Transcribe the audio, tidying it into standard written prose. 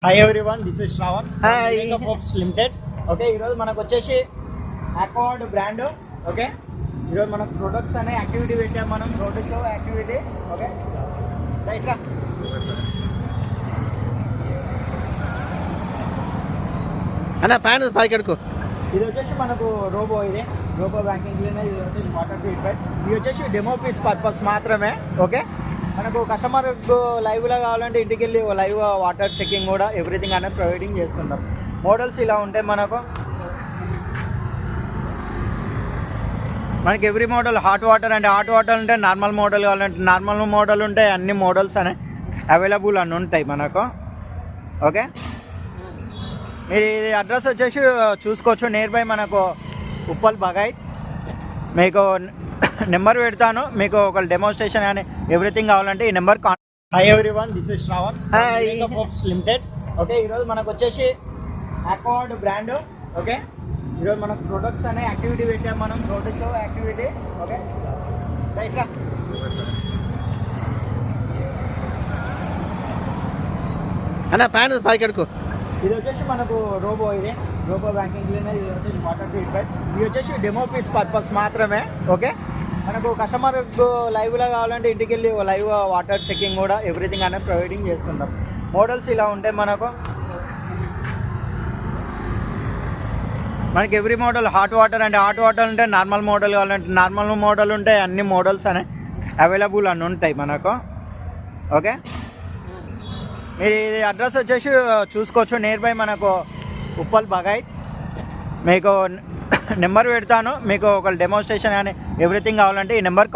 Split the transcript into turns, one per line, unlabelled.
Hi everyone, this is Shravan.
Hi.
Hopes limited. Okay, ఈరోజు మనకు వచ్చేసి అకార్డ్ బ్రాండ్. ఓకే, ఈరోజు మనకు ప్రొడక్ట్స్ అనే యాక్టివిటీ పెట్టాం మనం, road show activity. Okay, right రా.
అన్న ప్యాన్ పైకి అడుకో.
ఇది వచ్చేసి మనకు రోబో బ్యాంకింగ్ క్లీనర్. ఇది వచ్చేసి వాటర్ ట్రీట్మెంట్. ఇది వచ్చేసి డెమో పీస్ పర్పస్ మాత్రమే. ఓకే, మనకు కస్టమర్ లైవ్లో కావాలంటే ఇంటికి వెళ్ళి లైవ్ వాటర్ చెకింగ్ కూడా ఎవ్రీథింగ్ అనేది ప్రొవైడింగ్ చేస్తుంటాం. మోడల్స్ ఇలా ఉంటాయి మనకి ఎవ్రీ మోడల్. హాట్ వాటర్ అంటే హాట్ వాటర్ ఉంటే, నార్మల్ మోడల్ కావాలంటే నార్మల్ మోడల్ ఉంటాయి. అన్ని మోడల్స్ అనే అవైలబుల్ అన్నీ ఉంటాయి మనకు. ఓకే, మీరు ఇది అడ్రస్ వచ్చేసి చూసుకోవచ్చు. నియర్ బై మనకు ఉప్పల్ బగాయ్. మీకు నెంబర్ పెడతాను, మీకు ఒక డెమోన్స్ట్రేషన్ కానీ ఎవ్రీథింగ్ కావాలంటే ఈ number hi everyone, this is Shravan.
Hi.
Hopes limited. Okay, ఈరోజు మనకు వచ్చేసి అకార్డ్ బ్రాండ్. ఓకే, ఈరోజు మనకు ప్రొడక్ట్స్ అనే యాక్టివిటీ పెట్టాం మనం, road show activity. Okay, right రా.
అన్న ప్యాన్ పైకి అడుకో.
ఇది వచ్చేసి మనకు రోబో బ్యాంకింగ్ క్లీనర్. ఇది వచ్చేసి వాటర్ ట్రీట్మెంట్. ఇది వచ్చేసి డెమో పీస్ పర్పస్ మాత్రమే. ఓకే, మనకు కస్టమర్ లైవ్లో కావాలంటే ఇంటికి వెళ్ళి లైవ్ వాటర్ చెకింగ్ కూడా ఎవ్రీథింగ్ అనేది ప్రొవైడింగ్ చేస్తుంటాం. మోడల్స్ ఇలా ఉంటాయి మనకి ఎవ్రీ మోడల్. హాట్ వాటర్ అంటే హాట్ వాటర్ ఉంటే, నార్మల్ మోడల్ కావాలంటే నార్మల్ మోడల్ ఉంటాయి. అన్ని మోడల్స్ అనే అవైలబుల్ అన్నీ ఉంటాయి మనకు. ఓకే, మీరు ఇది అడ్రస్ వచ్చేసి చూసుకోవచ్చు. నియర్ బై మనకు ఉప్పల్ బగాయ్. మీకు నెంబర్ పెడతాను, మీకు ఒక డెమోన్స్ట్రేషన్ కానీ ఎవ్రీథింగ్ కావాలంటే ఈ నెంబర్